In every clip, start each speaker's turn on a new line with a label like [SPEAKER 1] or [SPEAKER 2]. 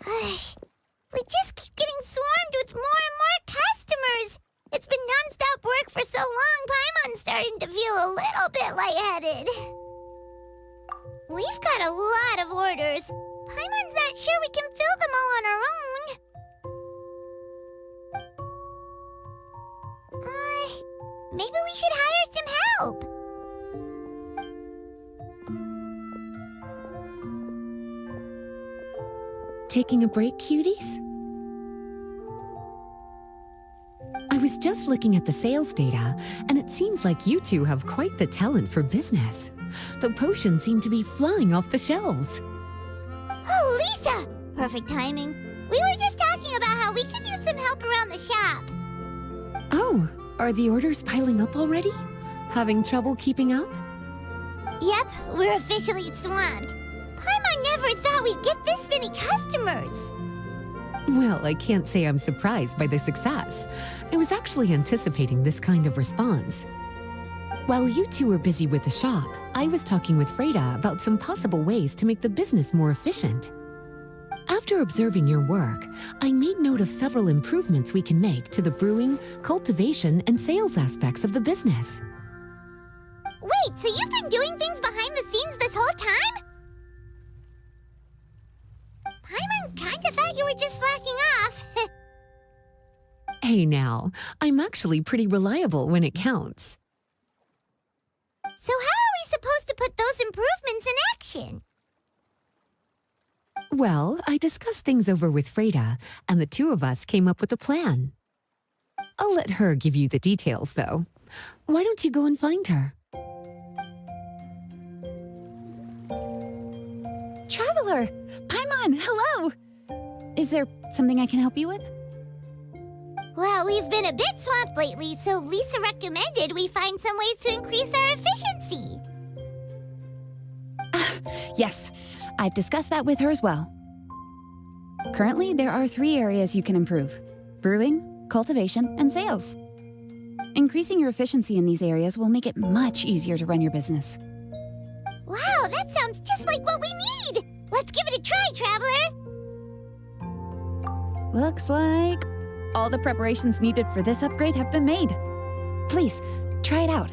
[SPEAKER 1] We just keep getting swarmed with more and more customers. It's been non-stop work for so long, Paimon's starting to feel a little bit lightheaded. We've got a lot of orders. Paimon's not sure we can fill them all on our own. Maybe we should hire some help.
[SPEAKER 2] Taking a break, cuties? I was just looking at the sales data, and it seems like you two have quite the talent for business. The potions seem to be flying off the shelves.
[SPEAKER 1] Oh, Lisa! Perfect timing. We were just talking about how we could use some help around the shop.
[SPEAKER 2] Oh, are the orders piling up already? Having trouble keeping up?
[SPEAKER 1] Yep, we're officially swamped. Paimon never thought we'd get this many customers.
[SPEAKER 2] Well, I can't say I'm surprised by the success. I was actually anticipating this kind of response. While you two were busy with the shop, I was talking with Freda about some possible ways to make the business more efficient. After observing your work, I made note of several improvements we can make to the brewing, cultivation, and sales aspects of the business.
[SPEAKER 1] Wait, so you've been doing things behind the scenes this whole time? Paimon kinda thought you were just slacking off.
[SPEAKER 2] Hey now, I'm actually pretty reliable when it counts.
[SPEAKER 1] So how are we supposed to put those improvements in action?
[SPEAKER 2] Well, I discussed things over with Freda, and the two of us came up with a plan. I'll let her give you the details, though. Why don't you go and find her?
[SPEAKER 3] Traveler! Paimon, hello! Is there something I can help you with?
[SPEAKER 1] Well, we've been a bit swamped lately, so Lisa recommended we find some ways to increase our efficiency.
[SPEAKER 3] Yes, I've discussed that with her as well. Currently, there are 3 areas you can improve: brewing, cultivation, and sales. Increasing your efficiency in these areas will make it much easier to run your business.
[SPEAKER 1] Wow, that sounds just like what we need! Let's give it a try, Traveler!
[SPEAKER 3] Looks like all the preparations needed for this upgrade have been made. Please, try it out.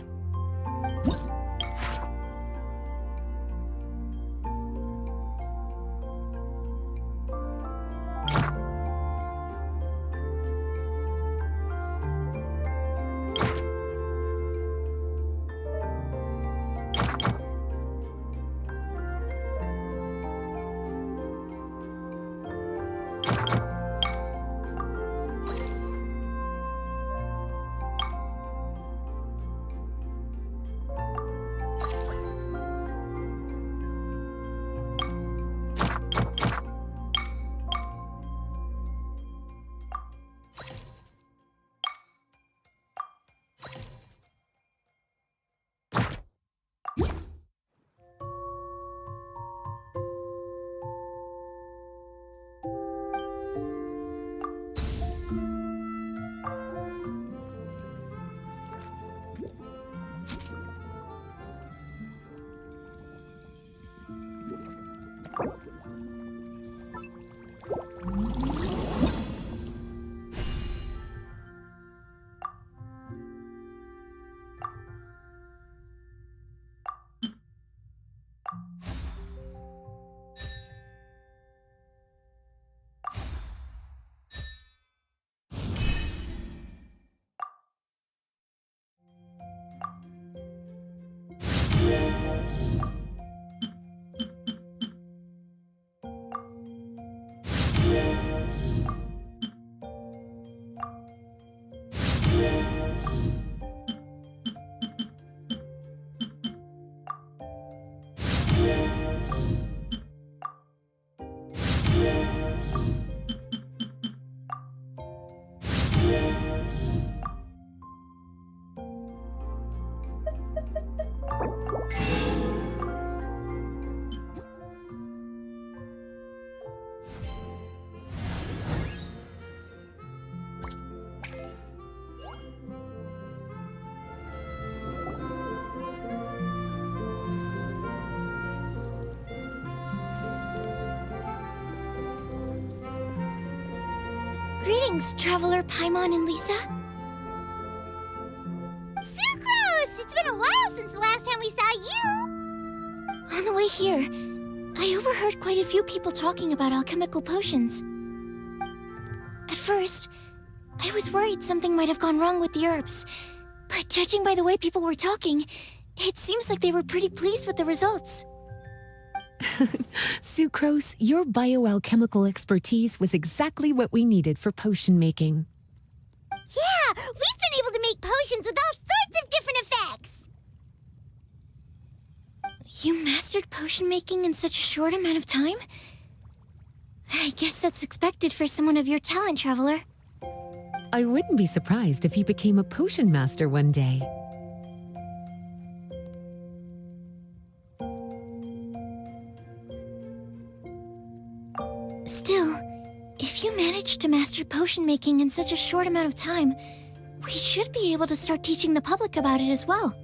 [SPEAKER 1] Greetings, Traveler, Paimon, and Lisa. Sucrose! It's been a while since the last time we saw you! On the way here, I overheard quite a few people talking about alchemical potions. At first, I was worried something might have gone wrong with the herbs, but judging by the way people were talking, it seems like they were pretty pleased with the results.
[SPEAKER 2] Sucrose, your bioalchemical expertise was exactly what we needed for potion making.
[SPEAKER 1] Yeah, we've been able to make potions with all sorts of different effects! You mastered potion making in such a short amount of time? I guess that's expected for someone of your talent, Traveler.
[SPEAKER 2] I wouldn't be surprised if you became a potion master one day.
[SPEAKER 1] Still, if you managed to master potion making in such a short amount of time, we should be able to start teaching the public about it as well.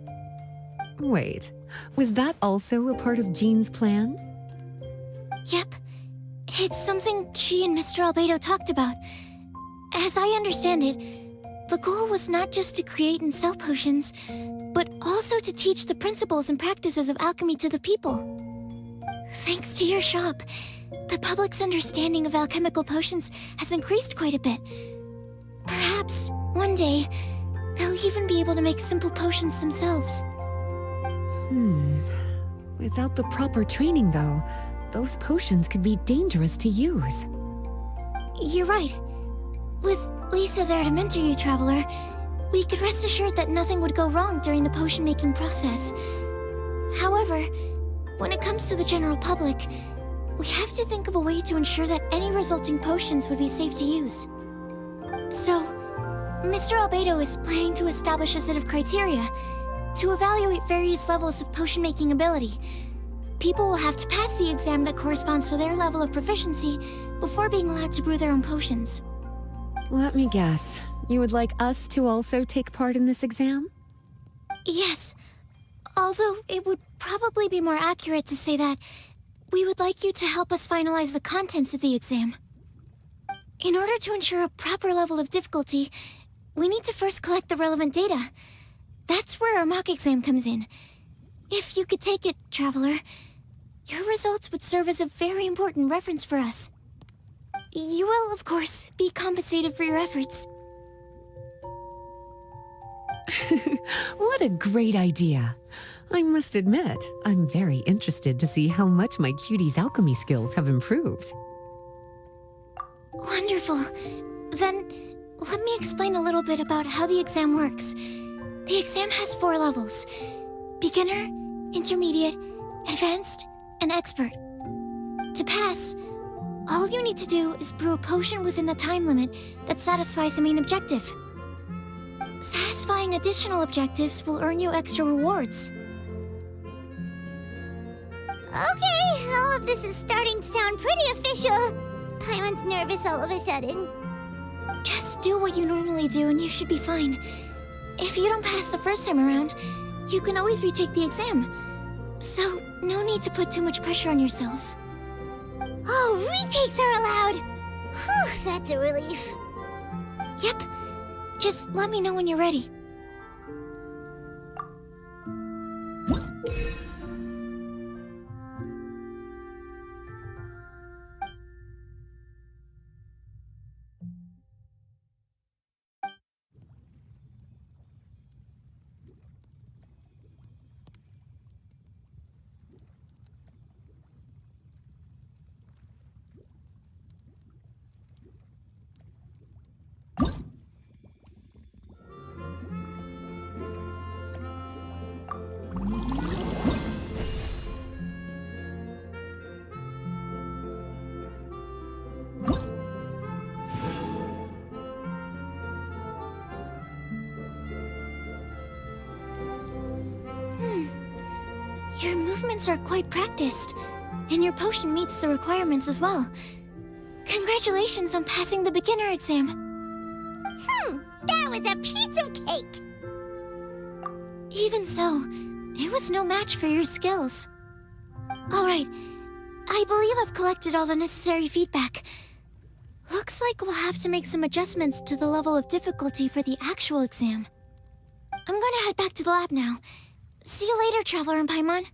[SPEAKER 2] Wait, was that also a part of Jean's plan?
[SPEAKER 1] Yep. It's something she and Mr. Albedo talked about. As I understand it, the goal was not just to create and sell potions, but also to teach the principles and practices of alchemy to the people. Thanks to your shop, the public's understanding of alchemical potions has increased quite a bit. Perhaps, one day, they'll even be able to make simple potions themselves.
[SPEAKER 2] Without the proper training, though, those potions could be dangerous to use.
[SPEAKER 1] You're right. With Lisa there to mentor you, Traveler, we could rest assured that nothing would go wrong during the potion-making process. However, when it comes to the general public, we have to think of a way to ensure that any resulting potions would be safe to use. So, Mr. Albedo is planning to establish a set of criteria to evaluate various levels of potion-making ability. People will have to pass the exam that corresponds to their level of proficiency before being allowed to brew their own potions.
[SPEAKER 2] Let me guess. You would like us to also take part in this exam?
[SPEAKER 1] Yes. Although it would probably be more accurate to say that we would like you to help us finalize the contents of the exam. In order to ensure a proper level of difficulty, we need to first collect the relevant data. That's where our mock exam comes in. If you could take it, Traveler, your results would serve as a very important reference for us. You will, of course, be compensated for your efforts.
[SPEAKER 2] What a great idea. I must admit, I'm very interested to see how much my cutie's alchemy skills have improved.
[SPEAKER 1] Wonderful. Then, let me explain a little bit about how the exam works. The exam has 4 levels: beginner, intermediate, advanced, and expert. To pass, all you need to do is brew a potion within the time limit that satisfies the main objective. Satisfying additional objectives will earn you extra rewards. Okay, all of this is starting to sound pretty official. Paimon's nervous all of a sudden. Just do what you normally do and you should be fine. If you don't pass the first time around, you can always retake the exam. So, no need to put too much pressure on yourselves. Oh, retakes are allowed! Whew, that's a relief. Yep. Just let me know when you're ready. Your movements are quite practiced, and your potion meets the requirements as well. Congratulations on passing the beginner exam. That was a piece of cake! Even so, it was no match for your skills. Alright, I believe I've collected all the necessary feedback. Looks Looks like we'll have to make some adjustments to the level of difficulty for the actual exam. I'm gonna head back to the lab now. See you later, Traveler and Paimon.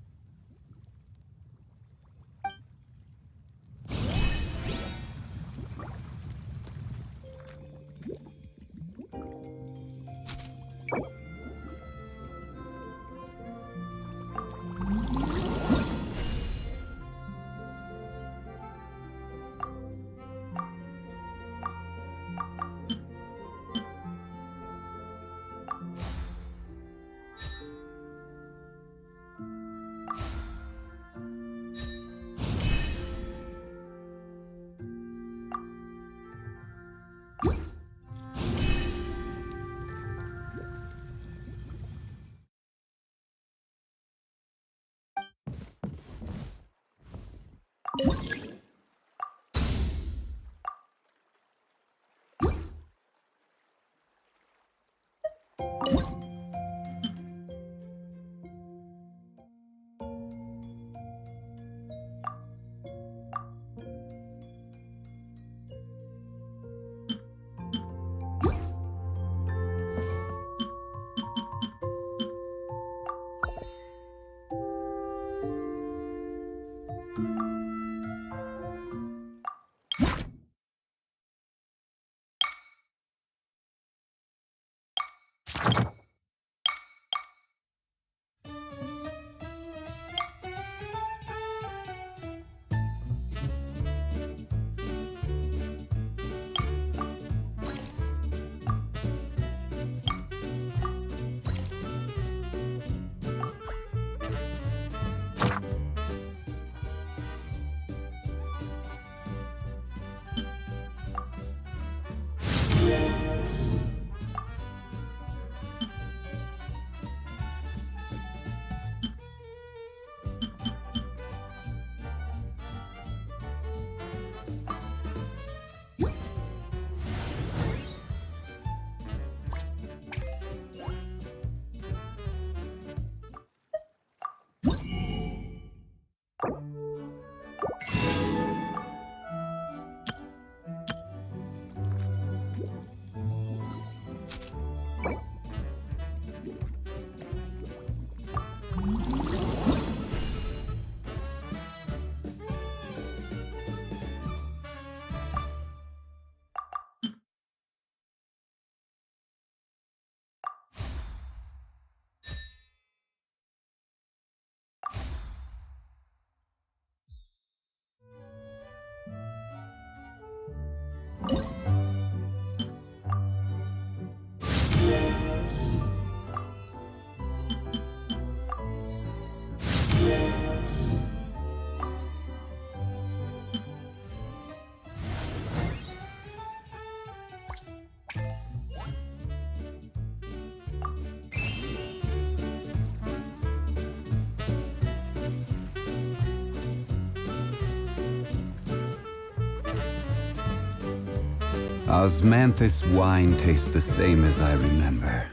[SPEAKER 4] Osmanthus wine tastes the same as I remember.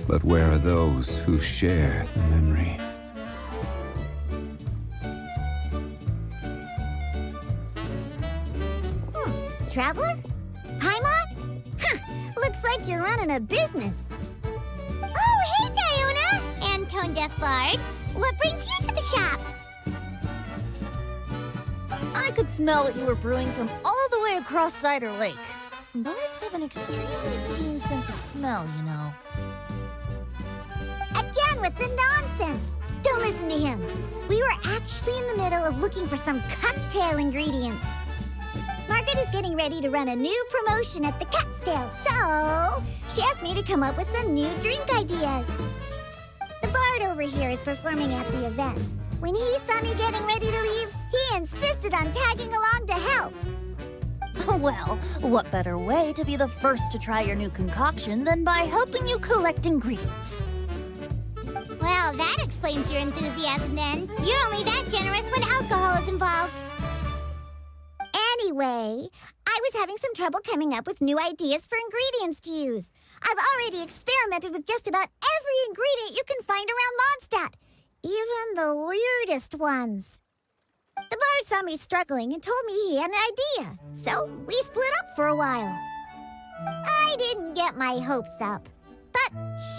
[SPEAKER 4] But where are those who share the memory?
[SPEAKER 5] Traveler? Paimon? Looks like you're running a business. Oh, hey, Diona! And Tone Deaf Bard. What brings you to the shop?
[SPEAKER 6] I could smell what you were brewing from all the way across Cider Lake. Bards have an extremely keen sense of smell, you know.
[SPEAKER 5] Again with the nonsense. Don't listen to him. We were actually in the middle of looking for some cocktail ingredients. Margaret is getting ready to run a new promotion at the Catstail, so she asked me to come up with some new drink ideas. The bard over here is performing at the event. When he saw me getting ready to leave, he insisted on tagging along to help.
[SPEAKER 6] Well, what better way to be the first to try your new concoction than by helping you collect ingredients?
[SPEAKER 5] Well, that explains your enthusiasm then. You're only that generous when alcohol is involved. Anyway, I was having some trouble coming up with new ideas for ingredients to use. I've already experimented with just about every ingredient you can find around Mondstadt, even the weirdest ones. The bar saw me struggling and told me he had an idea, so we split up for a while. I didn't get my hopes up, but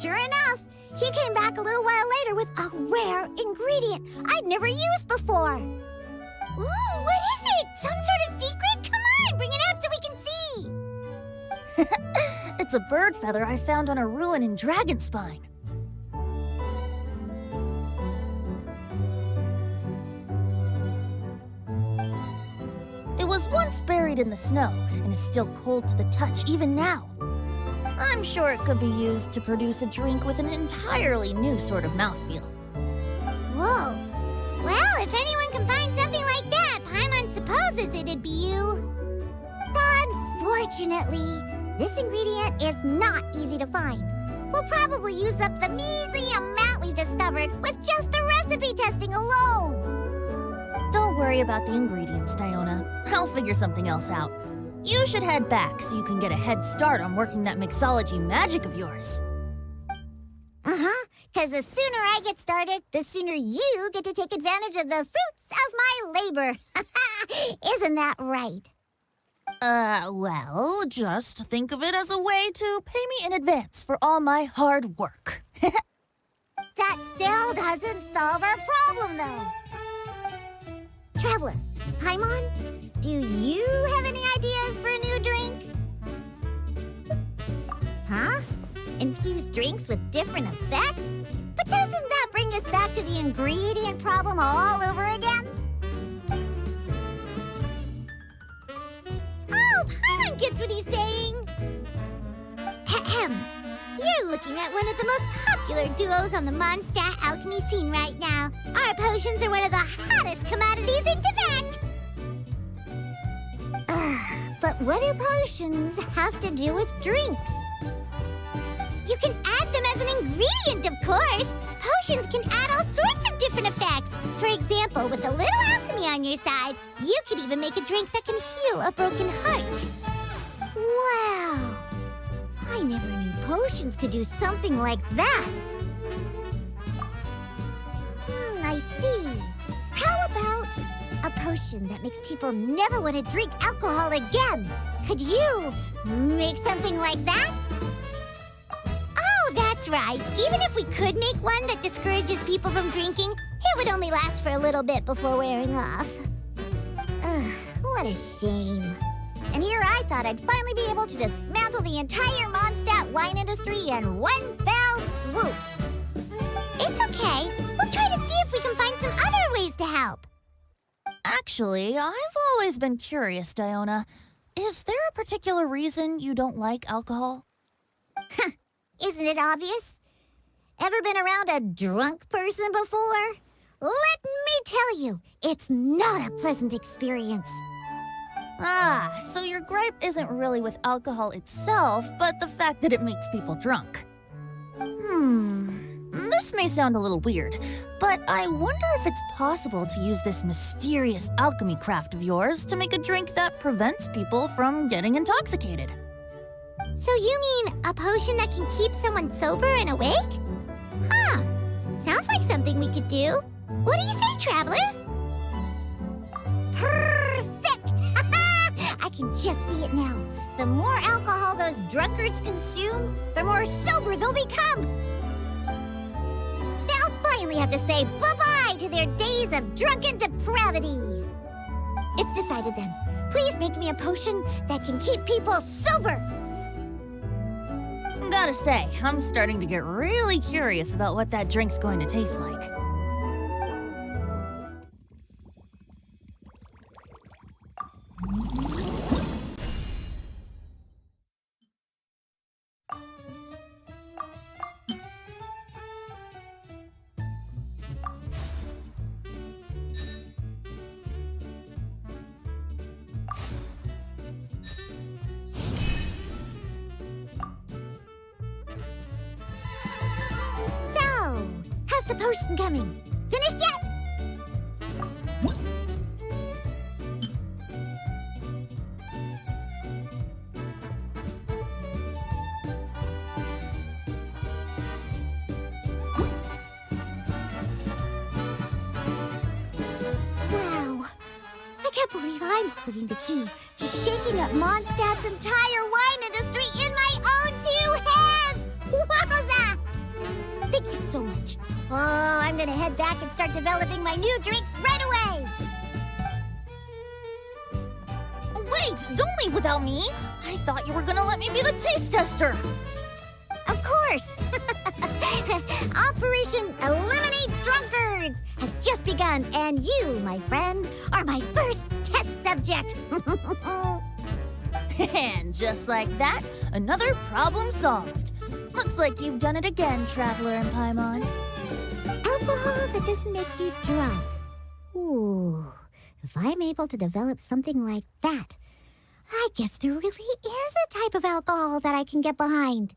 [SPEAKER 5] sure enough, he came back a little while later with a rare ingredient I'd never used before. Ooh, what is it? Some sort of secret? Come on, bring it out so we can see.
[SPEAKER 6] It's a bird feather I found on a ruin in Dragonspine. It was once buried in the snow and is still cold to the touch even now. I'm sure it could be used to produce a drink with an entirely new sort of mouthfeel.
[SPEAKER 5] Whoa. Well, if anyone can find something like that, Paimon supposes it'd be you. Unfortunately, this ingredient is not easy to find. We'll probably use up the measly amount we've discovered with just the recipe testing alone.
[SPEAKER 6] Don't worry about the ingredients, Diona. I'll figure something else out. You should head back so you can get a head start on working that mixology magic of yours.
[SPEAKER 5] Because the sooner I get started, the sooner you get to take advantage of the fruits of my labor. Isn't that right?
[SPEAKER 6] Well, just think of it as a way to pay me in advance for all my hard work.
[SPEAKER 5] That still doesn't solve our problem, though. Traveler, Paimon, do you have any ideas for a new drink? Huh? Infused drinks with different effects? But doesn't that bring us back to the ingredient problem all over again? Oh, Paimon gets what he's saying. Ahem. You're looking at one of the most popular duos on the Mondstadt alchemy scene right now. Our potions are one of the hottest commodities in Tibet. But what do potions have to do with drinks? You can add them as an ingredient, of course. Potions can add all sorts of different effects. For example, with a little alchemy on your side, you could even make a drink that can heal a broken heart. Wow. I never knew potions could do something like that. I see. How about a potion that makes people never want to drink alcohol again? Could you make something like that? Oh, that's right. Even if we could make one that discourages people from drinking, it would only last for a little bit before wearing off. Ugh, what a shame. And here I thought I'd finally be able to dismantle the entire Mondstadt wine industry in one fell swoop. It's okay. We'll try to see if we can find some other ways to help.
[SPEAKER 6] Actually, I've always been curious, Diona. Is there a particular reason you don't like alcohol?
[SPEAKER 5] Isn't it obvious? Ever been around a drunk person before? Let me tell you, it's not a pleasant experience.
[SPEAKER 6] Ah, so your gripe isn't really with alcohol itself, but the fact that it makes people drunk. This may sound a little weird, but I wonder if it's possible to use this mysterious alchemy craft of yours to make a drink that prevents people from getting intoxicated.
[SPEAKER 5] So you mean a potion that can keep someone sober and awake? Huh. Sounds like something we could do. What do you say, Traveler? Perfect! I can just see it now. The more alcohol those drunkards consume, the more sober they'll become. They'll finally have to say bye-bye to their days of drunken depravity. It's decided then. Please make me a potion that can keep people sober.
[SPEAKER 6] Gotta say, I'm starting to get really curious about what that drink's going to taste like.
[SPEAKER 5] How's the potion coming? Finished yet? Wow, believe I'm holding the key to shaking up Mondstadt's entire wine industry in my own 2 hands! Wowza! Thank you so much. Oh, I'm gonna head back and start developing my new drinks right away!
[SPEAKER 6] Wait, don't leave without me. I thought you were gonna let me be the taste tester.
[SPEAKER 5] Of course! Operation Eliminate Drunkards has just begun, and you, my friend, are my first test subject!
[SPEAKER 6] And just like that, another problem solved. Looks like you've done it again, Traveler and Paimon.
[SPEAKER 5] Alcohol that doesn't make you drunk. Ooh, if I'm able to develop something like that, I guess there really is a type of alcohol that I can get behind.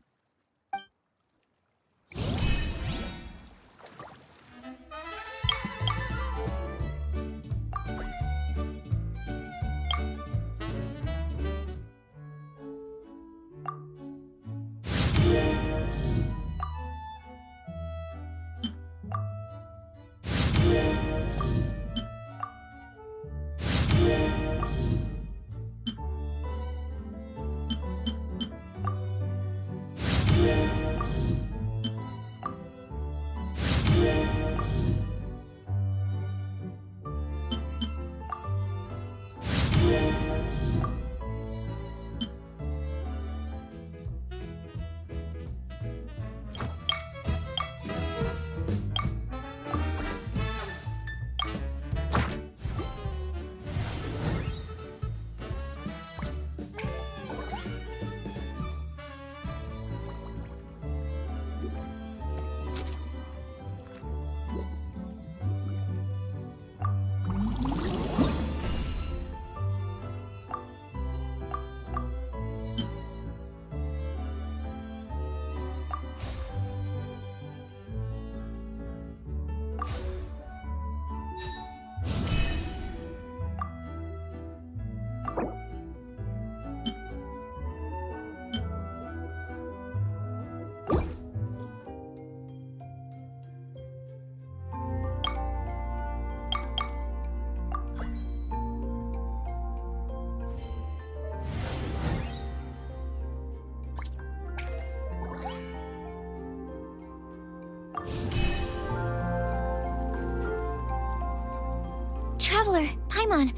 [SPEAKER 1] Traveler, Paimon,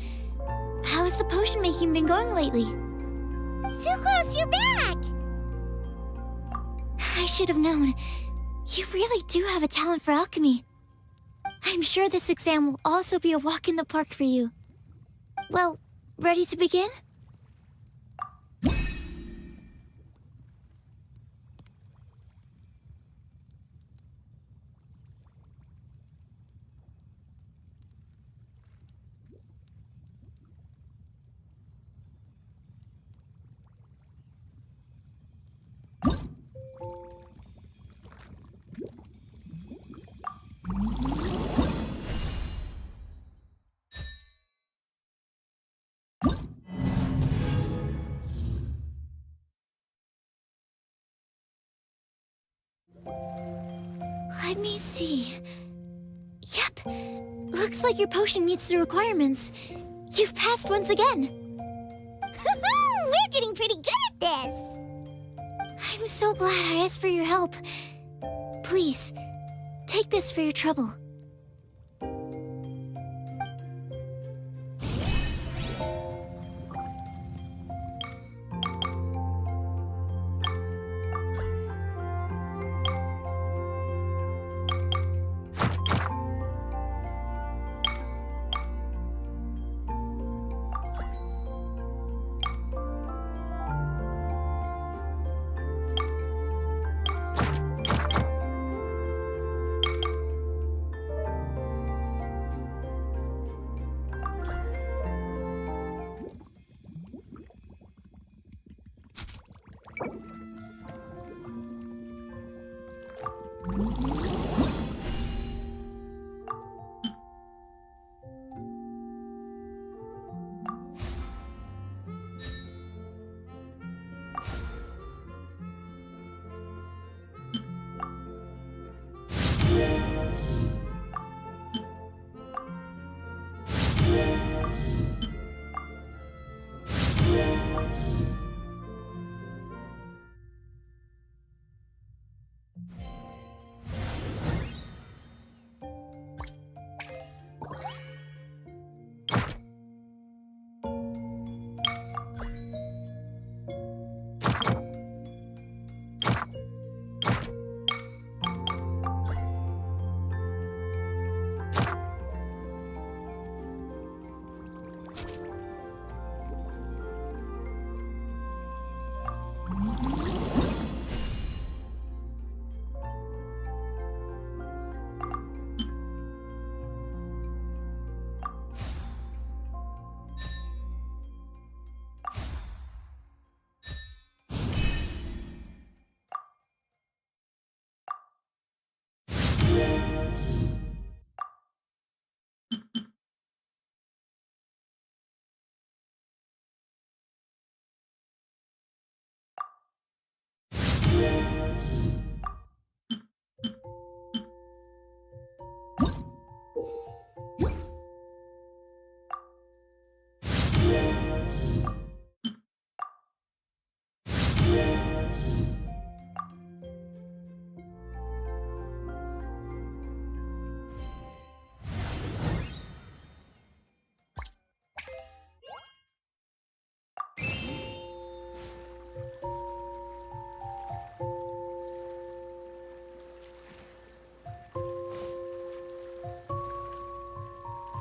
[SPEAKER 1] how has the potion making been going lately?
[SPEAKER 5] Sucrose, you're back!
[SPEAKER 1] I should have known. You really do have a talent for alchemy. I'm sure this exam will also be a walk in the park for you. Well, ready to begin? Let me see. Yep, looks like your potion meets the requirements. You've passed once again.
[SPEAKER 5] We're getting pretty good at this!
[SPEAKER 1] I'm so glad I asked for your help. Please, take this for your trouble.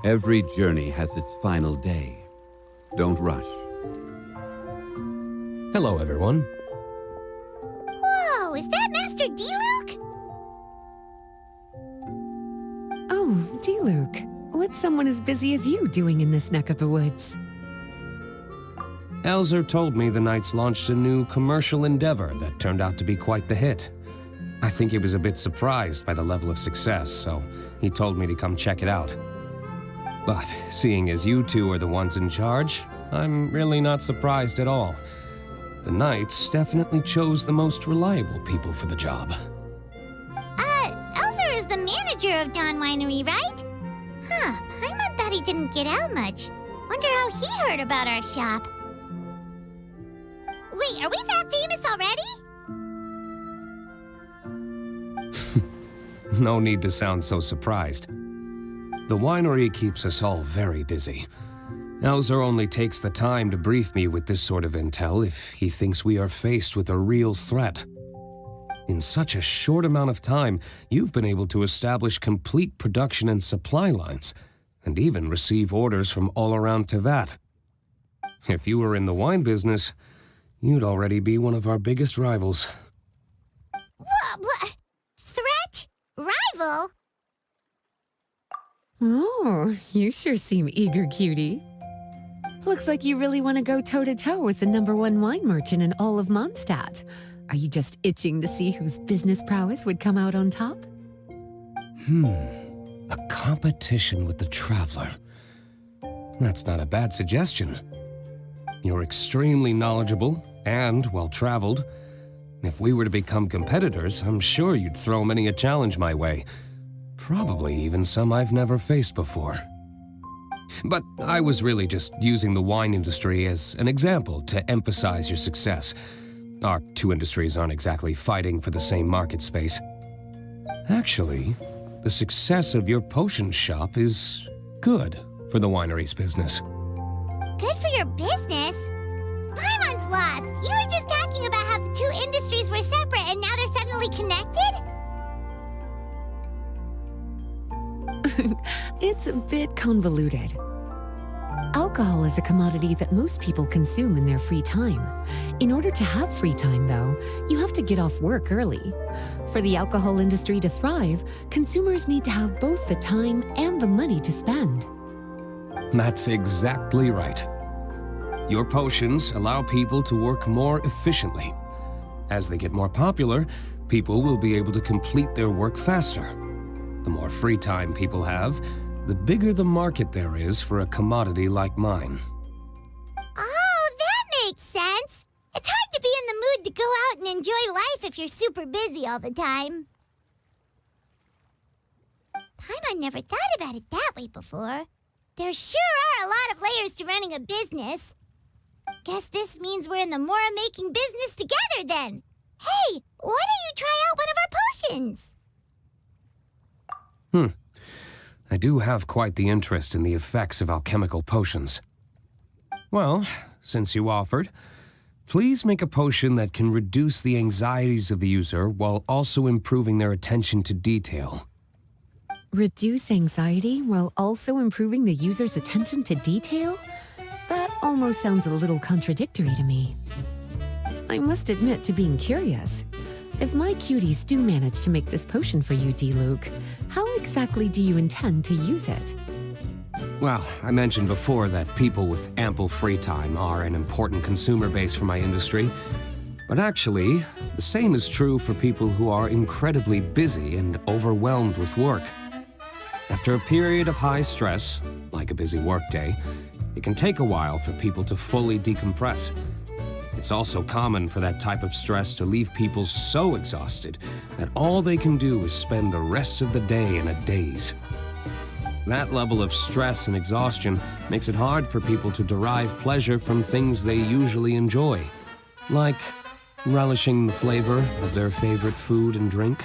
[SPEAKER 4] Every journey has its final day. Don't rush.
[SPEAKER 7] Hello, everyone.
[SPEAKER 5] Whoa, is that Master Diluc?
[SPEAKER 2] Oh, Diluc. What's someone as busy as you doing in this neck of the woods?
[SPEAKER 7] Elzer told me the Knights launched a new commercial endeavor that turned out to be quite the hit. I think he was a bit surprised by the level of success, so he told me to come check it out. But seeing as you two are the ones in charge, I'm really not surprised at all. The Knights definitely chose the most reliable people for the job.
[SPEAKER 5] Elzer is the manager of Dawn Winery, right? Huh, Paimon thought he didn't get out much. Wonder how he heard about our shop. Wait, are we that famous already?
[SPEAKER 7] No need to sound so surprised. The winery keeps us all very busy. Elzer only takes the time to brief me with this sort of intel if he thinks we are faced with a real threat. In such a short amount of time, you've been able to establish complete production and supply lines, and even receive orders from all around Tevat. If you were in the wine business, you'd already be one of our biggest rivals.
[SPEAKER 5] What? Threat? Rival?
[SPEAKER 2] Oh, you sure seem eager, cutie. Looks like you really want to go toe-to-toe with the #1 wine merchant in all of Mondstadt. Are you just itching to see whose business prowess would come out on top?
[SPEAKER 7] A competition with the Traveler. That's not a bad suggestion. You're extremely knowledgeable and well-traveled. If we were to become competitors, I'm sure you'd throw many a challenge my way. Probably even some I've never faced before. But I was really just using the wine industry as an example to emphasize your success. Our two industries aren't exactly fighting for the same market space. Actually, the success of your potion shop is good for the winery's business.
[SPEAKER 5] Good for your business? Paimon's lost. You were just talking about how the two industries were separate and now they're suddenly connected?
[SPEAKER 2] It's a bit convoluted. Alcohol is a commodity that most people consume in their free time. In order to have free time, though, you have to get off work early. For the alcohol industry to thrive, consumers need to have both the time and the money to spend.
[SPEAKER 7] That's exactly right. Your potions allow people to work more efficiently. As they get more popular, people will be able to complete their work faster. The more free time people have, the bigger the market there is for a commodity like mine.
[SPEAKER 5] Oh, that makes sense. It's hard to be in the mood to go out and enjoy life if you're super busy all the time. Paimon never thought about it that way before. There sure are a lot of layers to running a business. Guess this means we're in the Mora-making business together then. Hey, why don't you try out one of our potions?
[SPEAKER 7] I do have quite the interest in the effects of alchemical potions. Well, since you offered, please make a potion that can reduce the anxieties of the user while also improving their attention to detail.
[SPEAKER 2] Reduce anxiety while also improving the user's attention to detail? That almost sounds a little contradictory to me. I must admit to being curious. If my cuties do manage to make this potion for you, Diluc, how exactly do you intend to use it?
[SPEAKER 7] Well, I mentioned before that people with ample free time are an important consumer base for my industry. But actually, the same is true for people who are incredibly busy and overwhelmed with work. After a period of high stress, like a busy workday, it can take a while for people to fully decompress. It's also common for that type of stress to leave people so exhausted that all they can do is spend the rest of the day in a daze. That level of stress and exhaustion makes it hard for people to derive pleasure from things they usually enjoy, like relishing the flavor of their favorite food and drink.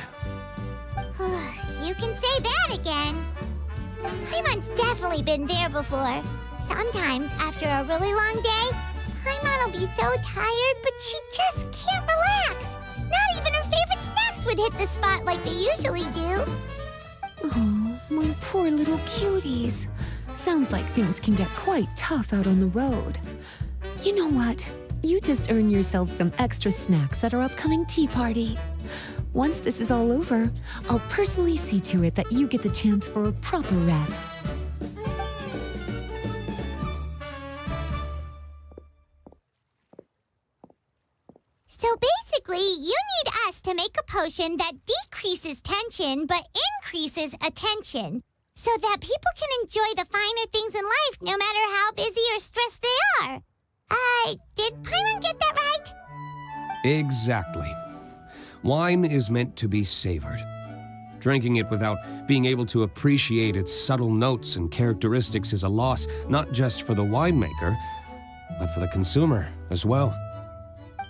[SPEAKER 5] You can say that again. Paimon's definitely been there before. Sometimes, after a really long day, Paimon will be so tired, but she just can't relax. Not even her favorite snacks would hit the spot like they usually do.
[SPEAKER 2] Oh, my poor little cuties. Sounds like things can get quite tough out on the road. You know what? You just earn yourself some extra snacks at our upcoming tea party. Once this is all over, I'll personally see to it that you get the chance for a proper rest.
[SPEAKER 5] So basically, you need us to make a potion that decreases tension but increases attention, so that people can enjoy the finer things in life no matter how busy or stressed they are. Did Paimon get that right?
[SPEAKER 7] Exactly. Wine is meant to be savored. Drinking it without being able to appreciate its subtle notes and characteristics is a loss not just for the winemaker, but for the consumer as well.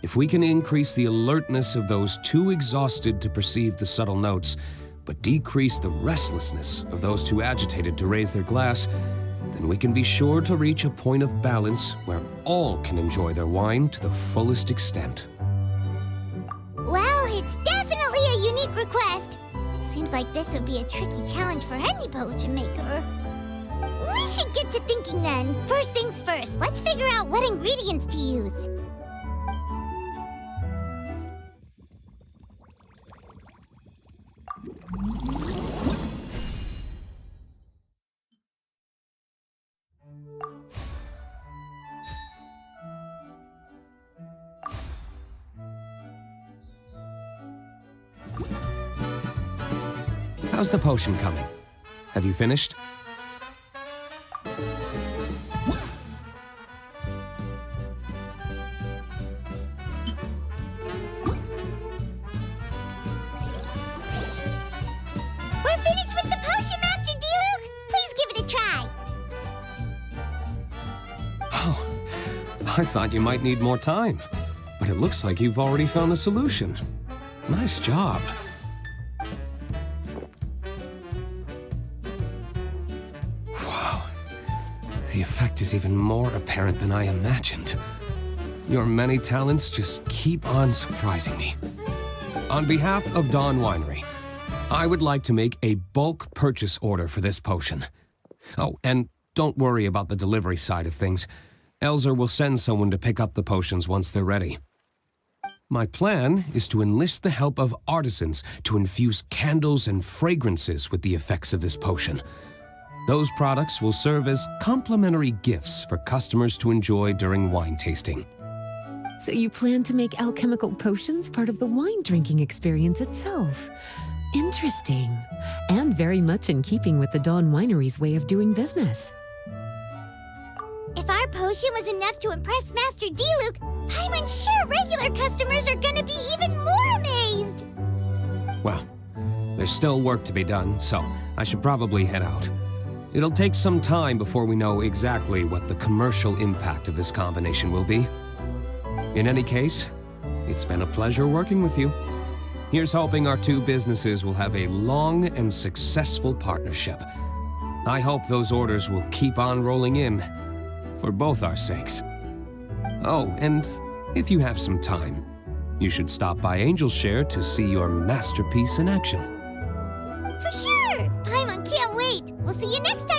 [SPEAKER 7] If we can increase the alertness of those too exhausted to perceive the subtle notes, but decrease the restlessness of those too agitated to raise their glass, then we can be sure to reach a point of balance where all can enjoy their wine to the fullest extent.
[SPEAKER 5] Well, it's definitely a unique request. Seems like this would be a tricky challenge for any potion maker. We should get to thinking then. First things first, let's figure out what ingredients to use.
[SPEAKER 7] How's the potion coming? Have you finished?
[SPEAKER 5] We're finished with the potion, Master Diluc! Please give it a try!
[SPEAKER 7] Oh, I thought you might need more time, but it looks like you've already found the solution. Nice job. The effect is even more apparent than I imagined. Your many talents just keep on surprising me. On behalf of Dawn Winery, I would like to make a bulk purchase order for this potion. Oh, and don't worry about the delivery side of things. Elzer will send someone to pick up the potions once they're ready. My plan is to enlist the help of artisans to infuse candles and fragrances with the effects of this potion. Those products will serve as complimentary gifts for customers to enjoy during wine tasting.
[SPEAKER 2] So you plan to make alchemical potions part of the wine drinking experience itself. Interesting. And very much in keeping with the Dawn Winery's way of doing business.
[SPEAKER 5] If our potion was enough to impress Master Diluc, I'm sure regular customers are gonna be even more amazed!
[SPEAKER 7] Well, there's still work to be done, so I should probably head out. It'll take some time before we know exactly what the commercial impact of this combination will be. In any case, it's been a pleasure working with you. Here's hoping our two businesses will have a long and successful partnership. I hope those orders will keep on rolling in, for both our sakes. Oh, and if you have some time, you should stop by Angel's Share to see your masterpiece in action.
[SPEAKER 5] For sure! Paimon can't wait! We'll see you next time!